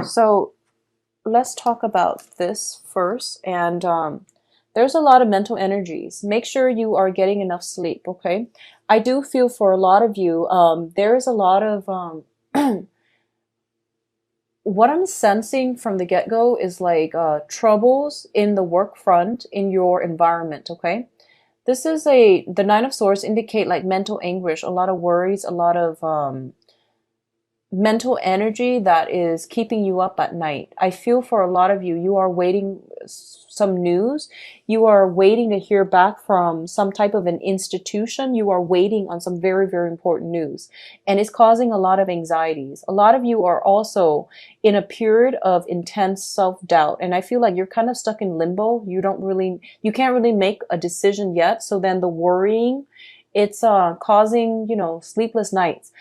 So let's talk about this first. And there's a lot of mental energies. Make sure you are getting enough sleep, okay? I do feel for a lot of you, there is a lot of what I'm sensing from the get-go is like troubles in the work front in your environment, okay? This is the Nine of Swords indicate like mental anguish, a lot of worries, a lot of mental energy that is keeping you up at night. I feel for a lot of you, you are waiting some news. You are waiting to hear back from some type of an institution. You are waiting on some very, very important news. And it's causing a lot of anxieties. A lot of you are also in a period of intense self-doubt. And I feel like you're kind of stuck in limbo. You can't really make a decision yet. So then the worrying, it's causing, sleepless nights.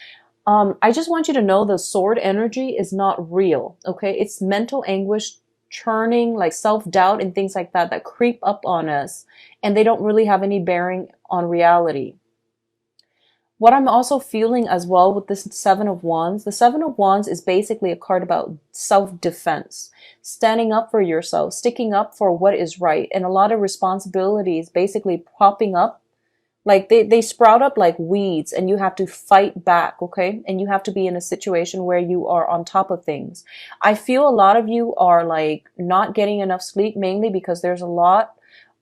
I just want you to know the sword energy is not real, okay? It's mental anguish, churning, like self-doubt and things like that that creep up on us, and they don't really have any bearing on reality. What I'm also feeling as well with this Seven of Wands, the Seven of Wands is basically a card about self-defense, standing up for yourself, sticking up for what is right, and a lot of responsibilities basically popping up. Like they sprout up like weeds and you have to fight back, okay? And you have to be in a situation where you are on top of things. I feel a lot of you are like not getting enough sleep, mainly because there's a lot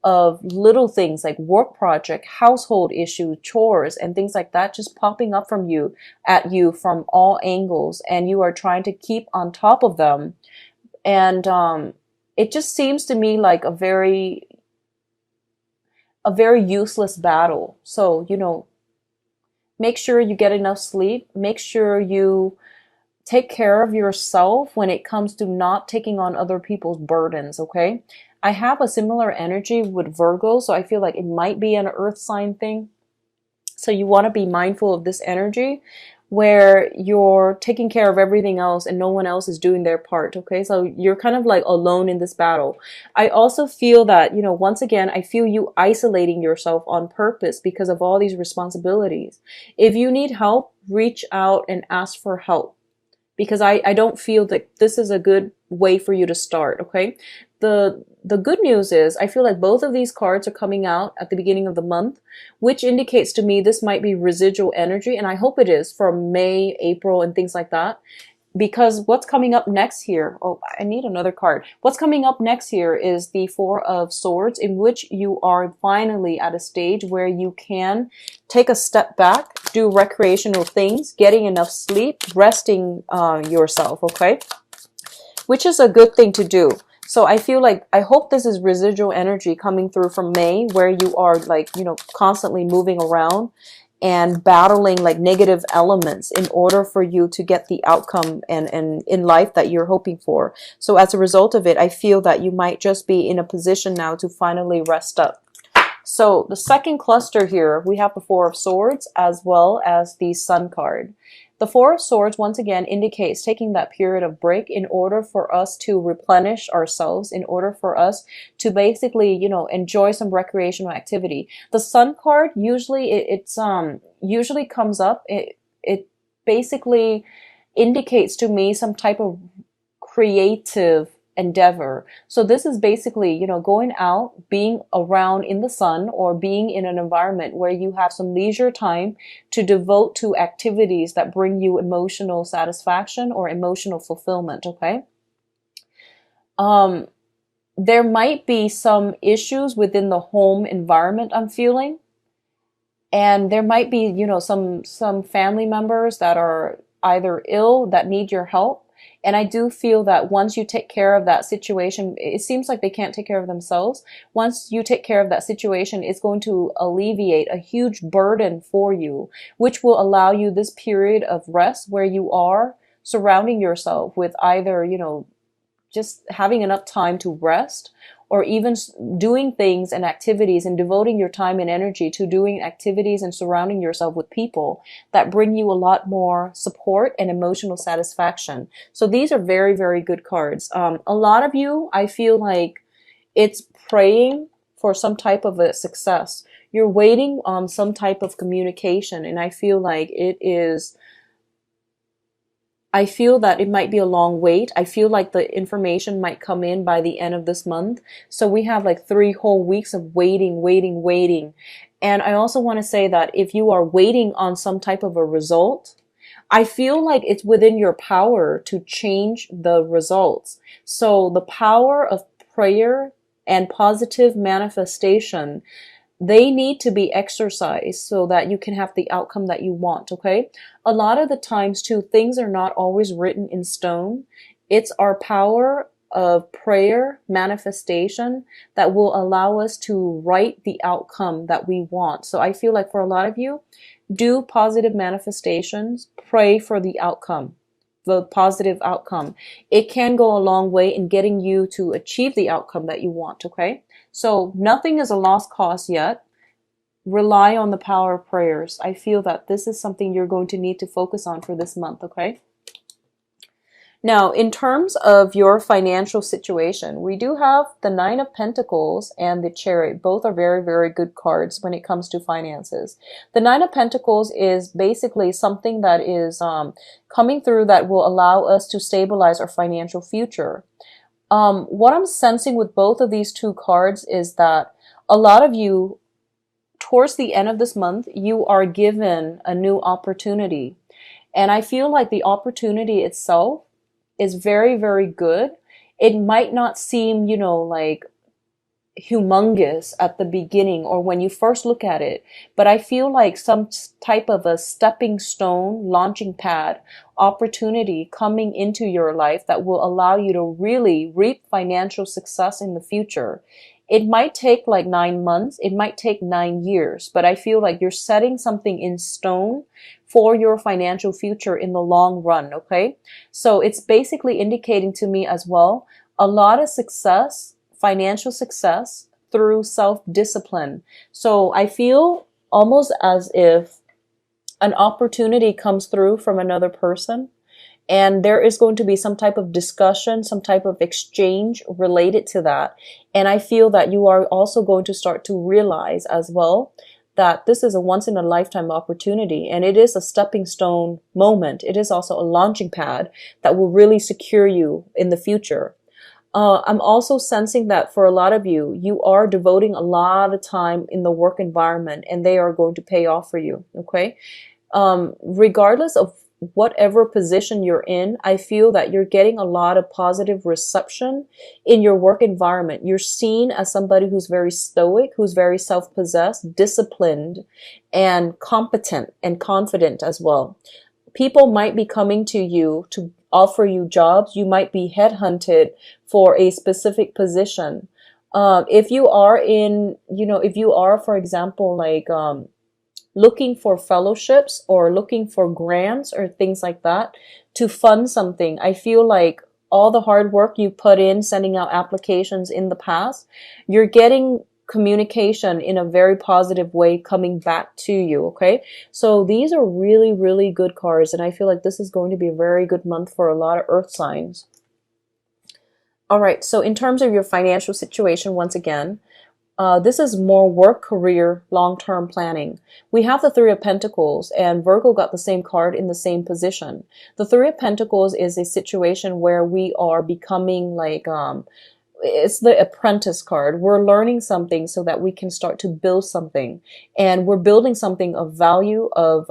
of little things like work project, household issues, chores, and things like that just popping up at you from all angles, and you are trying to keep on top of them. And it just seems to me like a very useless battle. So, make sure you get enough sleep. Make sure you take care of yourself when it comes to not taking on other people's burdens, okay? I have a similar energy with Virgo, so I feel like it might be an earth sign thing. So you want to be mindful of this energy where you're taking care of everything else and no one else is doing their part, okay? So you're kind of like alone in this battle. I also feel that, once again, I feel you isolating yourself on purpose because of all these responsibilities. If you need help, reach out and ask for help, because I don't feel that this is a good way for you to start, okay? The good news is I feel like both of these cards are coming out at the beginning of the month, which indicates to me this might be residual energy, and I hope it is for May, April, and things like that. Because what's coming up next here, oh, I need another card. What's coming up next here is the Four of Swords, in which you are finally at a stage where you can take a step back, do recreational things, getting enough sleep, resting yourself, okay? Which is a good thing to do. So I feel like, I hope this is residual energy coming through from May, where you are like, constantly moving around and battling like negative elements in order for you to get the outcome and in life that you're hoping for. So as a result of it, I feel that you might just be in a position now to finally rest up. So the second cluster here, we have the Four of Swords as well as the Sun card. The Four of Swords, once again, indicates taking that period of break in order for us to replenish ourselves, in order for us to basically, enjoy some recreational activity. The Sun card, usually it's usually comes up. It basically indicates to me some type of creative endeavor. So this is basically, going out, being around in the sun, or being in an environment where you have some leisure time to devote to activities that bring you emotional satisfaction or emotional fulfillment, okay? There might be some issues within the home environment, I'm feeling. And there might be, some family members that are either ill that need your help. And I do feel that once you take care of that situation, it seems like they can't take care of themselves. Once you take care of that situation, it's going to alleviate a huge burden for you, which will allow you this period of rest where you are surrounding yourself with either, just having enough time to rest, or even doing things and activities and devoting your time and energy to doing activities and surrounding yourself with people that bring you a lot more support and emotional satisfaction. So these are very, very good cards. A lot of you, I feel like it's praying for some type of a success. You're waiting on some type of communication, and I feel like it is I feel that it might be a long wait. I feel like the information might come in by the end of this month. So we have like 3 whole weeks of waiting, waiting, waiting. And I also want to say that if you are waiting on some type of a result, I feel like it's within your power to change the results. So the power of prayer and positive manifestation, they need to be exercised so that you can have the outcome that you want, okay? A lot of the times too, things are not always written in stone. It's our power of prayer, manifestation that will allow us to write the outcome that we want. So I feel like for a lot of you, do positive manifestations, pray for the outcome, the positive outcome. It can go a long way in getting you to achieve the outcome that you want, okay? So nothing is a lost cause yet. Rely on the power of prayers. I feel that this is something you're going to need to focus on for this month, okay? Now, in terms of your financial situation, we do have the Nine of Pentacles and the Chariot. Both are very, very good cards when it comes to finances. The Nine of Pentacles is basically something that is coming through that will allow us to stabilize our financial future. What I'm sensing with both of these two cards is that a lot of you, towards the end of this month, you are given a new opportunity. And I feel like the opportunity itself is very, very good. It might not seem, like humongous at the beginning or when you first look at it, but I feel like some type of a stepping stone, launching pad, opportunity coming into your life that will allow you to really reap financial success in the future. It might take like 9 months, it might take 9 years, but I feel like you're setting something in stone for your financial future in the long run, okay? So it's basically indicating to me as well, a lot of success, financial success through self-discipline. So I feel almost as if an opportunity comes through from another person, and there is going to be some type of discussion, some type of exchange related to that. And I feel that you are also going to start to realize as well that this is a once in a lifetime opportunity, and it is a stepping stone moment. It is also a launching pad that will really secure you in the future. I'm also sensing that for a lot of you, you are devoting a lot of time in the work environment, and they are going to pay off for you, okay? Regardless of whatever position you're in, I feel that you're getting a lot of positive reception in your work environment. You're seen as somebody who's very stoic, who's very self-possessed, disciplined, and competent and confident as well. People might be coming to you to offer you jobs. You might be headhunted for a specific position. If you are if you are, for example, like, looking for fellowships or looking for grants or things like that to fund something, I feel like all the hard work you put in sending out applications in the past, you're getting communication in a very positive way coming back to you, okay? So these are really, really good cards, and I feel like this is going to be a very good month for a lot of earth signs. All right, so in terms of your financial situation, once again, this is more work, career, long-term planning. We have the Three of Pentacles, and Virgo got the same card in the same position. The Three of Pentacles is a situation where we are becoming like, it's the apprentice card. We're learning something so that we can start to build something, and we're building something of value, of,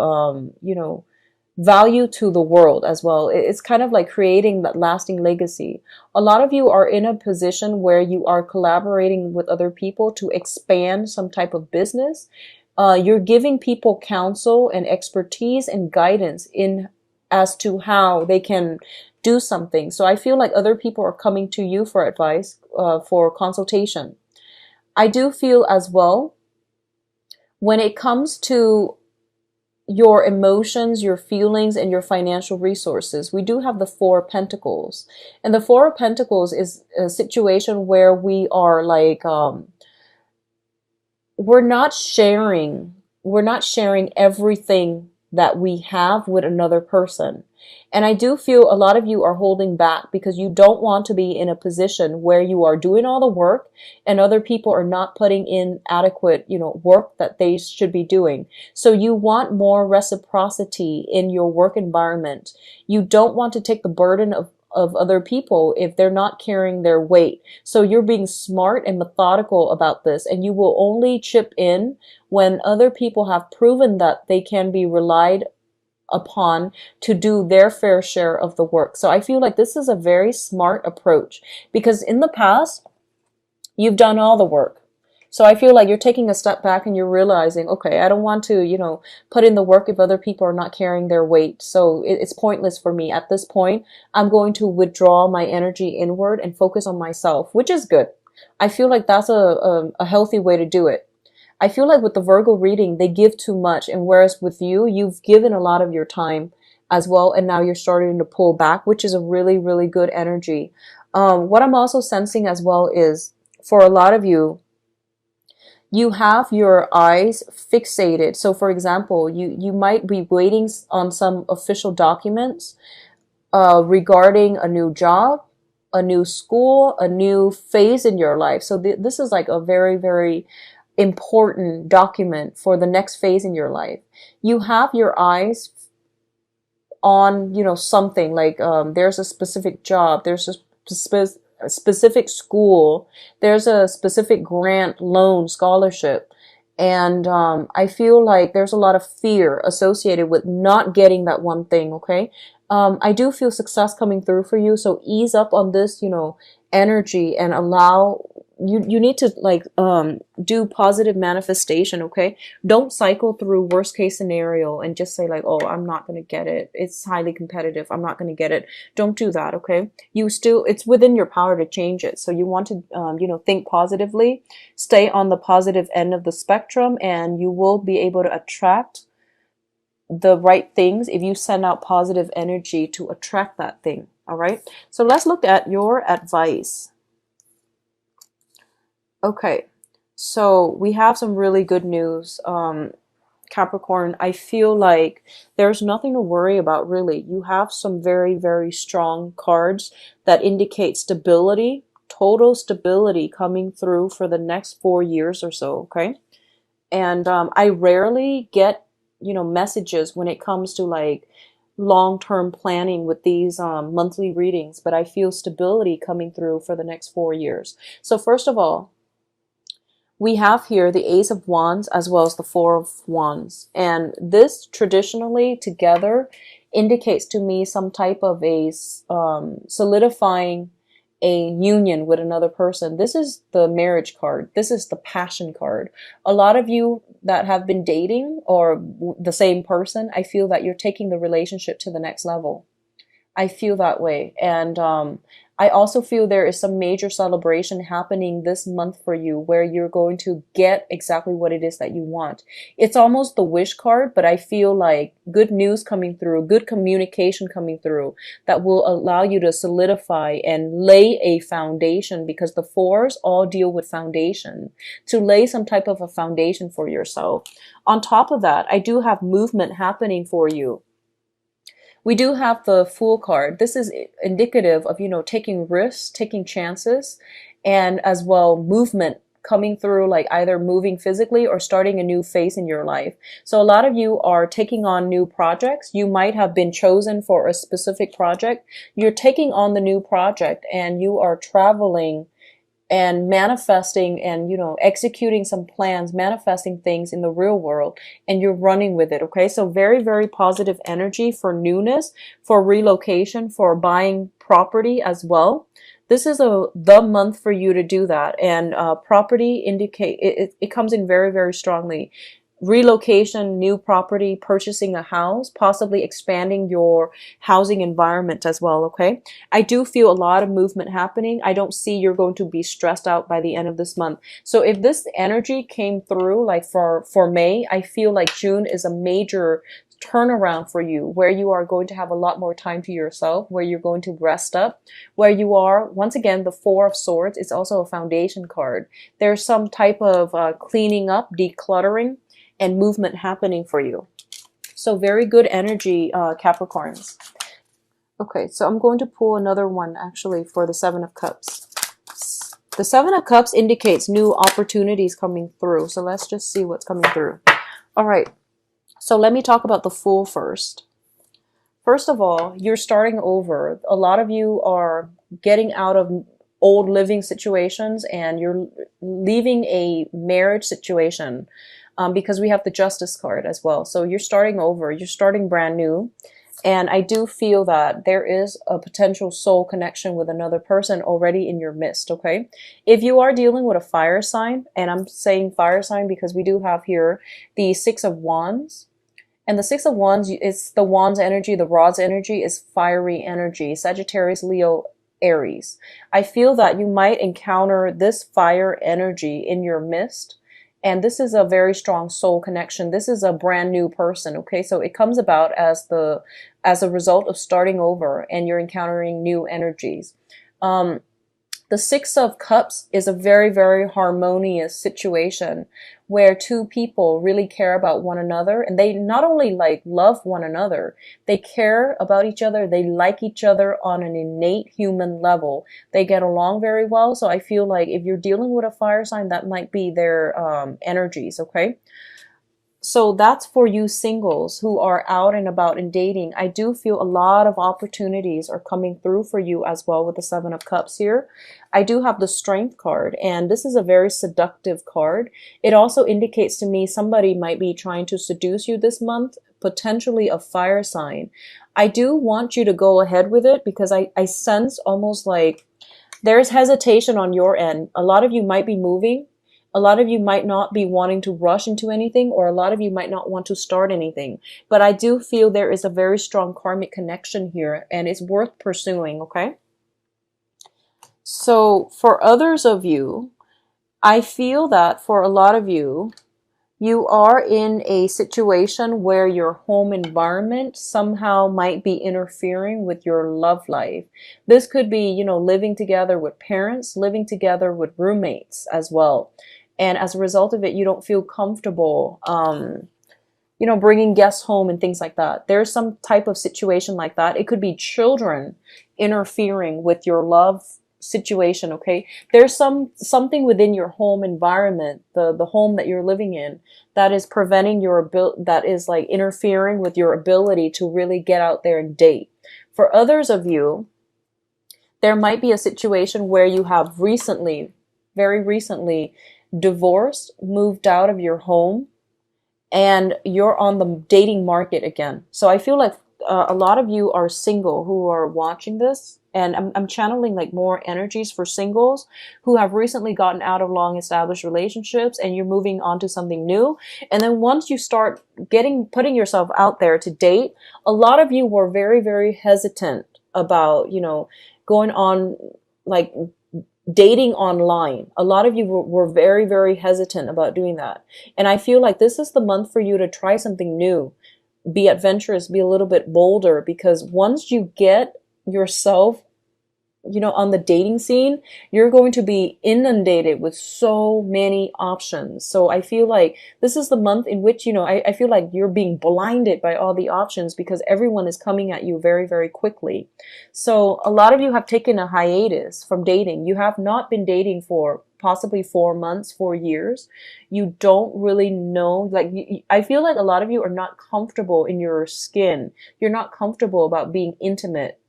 value to the world as well. It's kind of like creating that lasting legacy. A lot of you are in a position where you are collaborating with other people to expand some type of business. You're giving people counsel and expertise and guidance in as to how they can do something. So I feel like other people are coming to you for advice, for consultation. I do feel as well, when it comes to your emotions, your feelings, and your financial resources, we do have the Four of Pentacles. And the Four of Pentacles is a situation where we are like, we're not sharing everything that we have with another person. And I do feel a lot of you are holding back because you don't want to be in a position where you are doing all the work and other people are not putting in adequate, work that they should be doing. So you want more reciprocity in your work environment. You don't want to take the burden of other people if they're not carrying their weight. So you're being smart and methodical about this, and you will only chip in when other people have proven that they can be relied upon to do their fair share of the work. So I feel like this is a very smart approach because in the past, you've done all the work. So I feel like you're taking a step back and you're realizing, okay, I don't want to, put in the work if other people are not carrying their weight. So it's pointless for me. At this point, I'm going to withdraw my energy inward and focus on myself, which is good. I feel like that's a healthy way to do it. I feel like with the Virgo reading, they give too much. And whereas with you, you've given a lot of your time as well. And now you're starting to pull back, which is a really, really good energy. What I'm also sensing as well is for a lot of you, you have your eyes fixated. So for example, you might be waiting on some official documents regarding a new job, a new school, a new phase in your life. So this is like a very, very important document for the next phase in your life. You have your eyes on, something like there's a specific job, there's a specific school, there's a specific grant, loan, scholarship. And I feel like there's a lot of fear associated with not getting that one thing, okay? I do feel success coming through for you, so ease up on this, energy and allow you need to do positive manifestation, okay? Don't cycle through worst case scenario and just say like, oh, I'm not going to get it. It's highly competitive. I'm not going to get it. Don't do that, okay? It's within your power to change it. So you want to, think positively, stay on the positive end of the spectrum, and you will be able to attract the right things if you send out positive energy to attract that thing. All right. So let's look at your advice. Okay, so we have some really good news, Capricorn. I feel like there's nothing to worry about, really. You have some very, very strong cards that indicate stability, total stability coming through for the next 4 years or so, okay? And I rarely get, messages when it comes to like long-term planning with these monthly readings, but I feel stability coming through for the next 4 years. So first of all, we have here the Ace of Wands as well as the Four of Wands. And this traditionally together indicates to me some type of a solidifying a union with another person. This is the marriage card. This is the passion card. A lot of you that have been dating or the same person, I feel that you're taking the relationship to the next level. I feel that way. And I also feel there is some major celebration happening this month for you where you're going to get exactly what it is that you want. It's almost the wish card, but I feel like good news coming through, good communication coming through that will allow you to solidify and lay a foundation, because the fours all deal with foundation, to lay some type of a foundation for yourself. On top of that, I do have movement happening for you. We do have the Fool card. This is indicative of, taking risks, taking chances, and as well movement coming through, like either moving physically or starting a new phase in your life. So a lot of you are taking on new projects. You might have been chosen for a specific project. You're taking on the new project and you are traveling and manifesting and, executing some plans, manifesting things in the real world, and you're running with it. Okay. So very, very positive energy for newness, for relocation, for buying property as well. This is the month for you to do that. And property it comes in very, very strongly. Relocation, new property, purchasing a house, possibly expanding your housing environment as well, okay? I do feel a lot of movement happening. I don't see you're going to be stressed out by the end of this month. So if this energy came through, like for May, I feel like June is a major turnaround for you, where you are going to have a lot more time to yourself, where you're going to rest up, where you are, once again, the Four of Swords is also a foundation card. There's some type of cleaning up, decluttering, and movement happening for you. So very good energy, Capricorns. Okay, so I'm going to pull another one actually for the Seven of Cups. The Seven of Cups indicates new opportunities coming through. So let's just see what's coming through. All right, so let me talk about the Fool first. First of all, you're starting over. A lot of you are getting out of old living situations and you're leaving a marriage situation because we have the Justice card as well. So you're starting over. You're starting brand new. And I do feel that there is a potential soul connection with another person already in your midst, okay? If you are dealing with a fire sign, and I'm saying fire sign because we do have here the Six of Wands, and the Six of Wands is the Wands energy, the Rod's energy is fiery energy, Sagittarius, Leo, Aries. I feel that you might encounter this fire energy in your midst. And this is a very strong soul connection. This is a brand new person, okay? So it comes about as a result of starting over and you're encountering new energies. The Six of Cups is a very, very harmonious situation where two people really care about one another, and they not only like love one another, they care about each other, they like each other on an innate human level. They get along very well. So I feel like if you're dealing with a fire sign, that might be their energies, okay? So that's for you singles who are out and about and dating. I do feel a lot of opportunities are coming through for you as well with the Seven of Cups here. I do have the Strength card, and this is a very seductive card. It also indicates to me somebody might be trying to seduce you this month, potentially a fire sign. I do want you to go ahead with it because I sense almost like there's hesitation on your end. A lot of you might be moving. A lot of you might not be wanting to rush into anything, or a lot of you might not want to start anything. But I do feel there is a very strong karmic connection here, and it's worth pursuing, okay? So for others of you, I feel that for a lot of you, you are in a situation where your home environment somehow might be interfering with your love life. This could be, you know, living together with parents, living together with roommates as well. And as a result of it, you don't feel comfortable, you know, bringing guests home and things like that. There's some type of situation like that. It could be children interfering with your love situation, okay? There's something within your home environment, the home that you're living in, that is preventing your that is like interfering with your ability to really get out there and date. For others of you, there might be a situation where you have recently, very recently, divorced, moved out of your home, and you're on the dating market again. So I feel like a lot of you are single who are watching this, and I'm channeling like more energies for singles who have recently gotten out of long established relationships, and you're moving on to something new. And then once you start putting yourself out there to date, a lot of you were very, very hesitant about, you know, going on like dating online. A lot of you were very, very hesitant about doing that. And I feel like this is the month for you to try something new, be adventurous, be a little bit bolder, because once you get yourself, you know, on the dating scene, you're going to be inundated with so many options. So I feel like this is the month in which, you know, I feel like you're being blinded by all the options because everyone is coming at you very, very quickly. So a lot of you have taken a hiatus from dating. You have not been dating for possibly 4 months, 4 years. You don't really know, like, I feel like a lot of you are not comfortable in your skin. You're not comfortable about being intimate.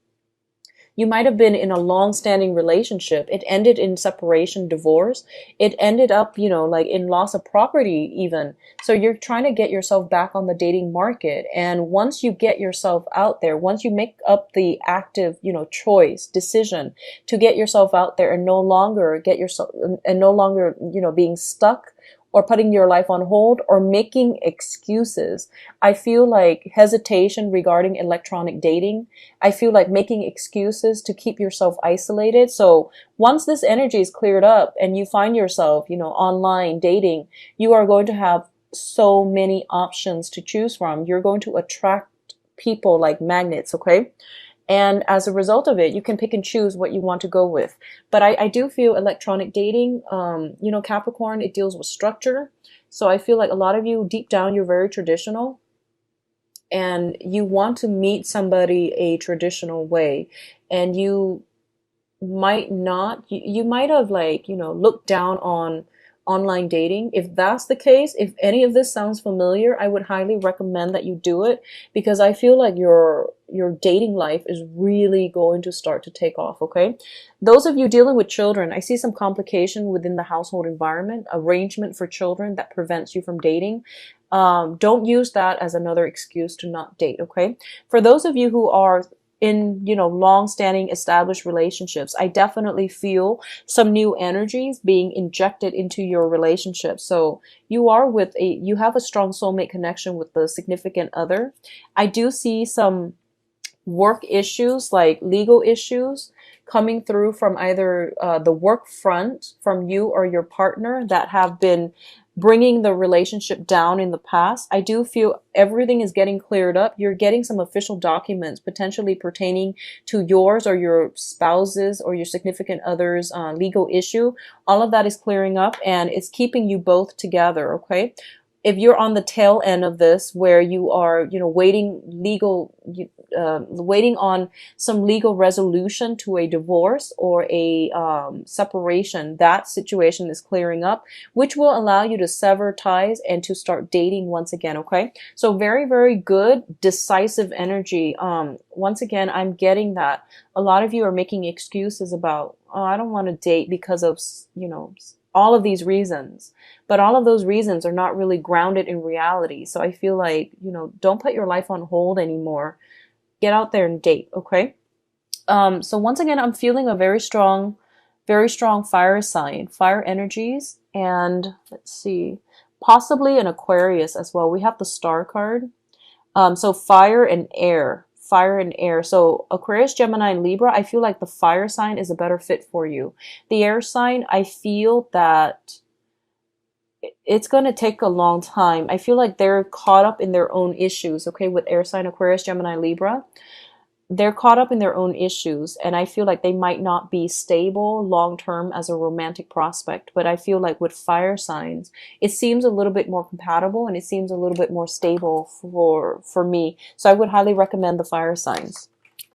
You might have been in a long-standing relationship. It ended in separation, divorce. It ended up, you know, like in loss of property even. So you're trying to get yourself back on the dating market. And once you get yourself out there, once you make up the active, you know, choice, decision to get yourself out there and no longer you know, being stuck or putting your life on hold or making excuses. I feel like hesitation regarding electronic dating. I feel like making excuses to keep yourself isolated. So once this energy is cleared up and you find yourself, you know, online dating, you are going to have so many options to choose from. You're going to attract people like magnets, okay? And as a result of it, you can pick and choose what you want to go with. But I do feel electronic dating, you know, Capricorn, it deals with structure. So I feel like a lot of you, deep down, you're very traditional. and you want to meet somebody a traditional way, and you might not, you might have, like, looked down on online dating. If that's the case, if any of this sounds familiar, I would highly recommend that you do it, because I feel like your dating life is really going to start to take off. Okay, those of you dealing with children, I see some complication within the household environment, arrangement for children that prevents you from dating. Don't use that as another excuse to not date. Okay, for those of you who are in, long-standing established relationships, I definitely feel some new energies being injected into your relationship. So you have a strong soulmate connection with the significant other. I do see some work issues, like legal issues, coming through from either the work front, from you or your partner, that have been bringing the relationship down in the past. I do feel everything is getting cleared up. You're getting some official documents potentially pertaining to yours or your spouse's or your significant other's legal issue. All of that is clearing up, and it's keeping you both together. Okay, if you're on the tail end of this, where you are, waiting on some legal resolution to a divorce or a separation, that situation is clearing up, which will allow you to sever ties and to start dating once again. Okay, so very, very good, decisive energy. Once again, I'm getting that a lot of you are making excuses about, oh, I don't want to date because of, all of these reasons. But all of those reasons are not really grounded in reality. So I feel like, don't put your life on hold anymore. Get out there and date, okay? So once again, I'm feeling a very strong fire sign, fire energies, and let's see, possibly an Aquarius as well. We have the Star card. So fire and air. Fire and air. So Aquarius, Gemini, and Libra, I feel like the fire sign is a better fit for you. The air sign, I feel that it's going to take a long time. I feel like they're caught up in their own issues, okay, with air sign, Aquarius, Gemini, Libra. They're caught up in their own issues, and I feel like they might not be stable long term as a romantic prospect. But I feel like with fire signs, it seems a little bit more compatible, and it seems a little bit more stable for me. So I would highly recommend the fire signs.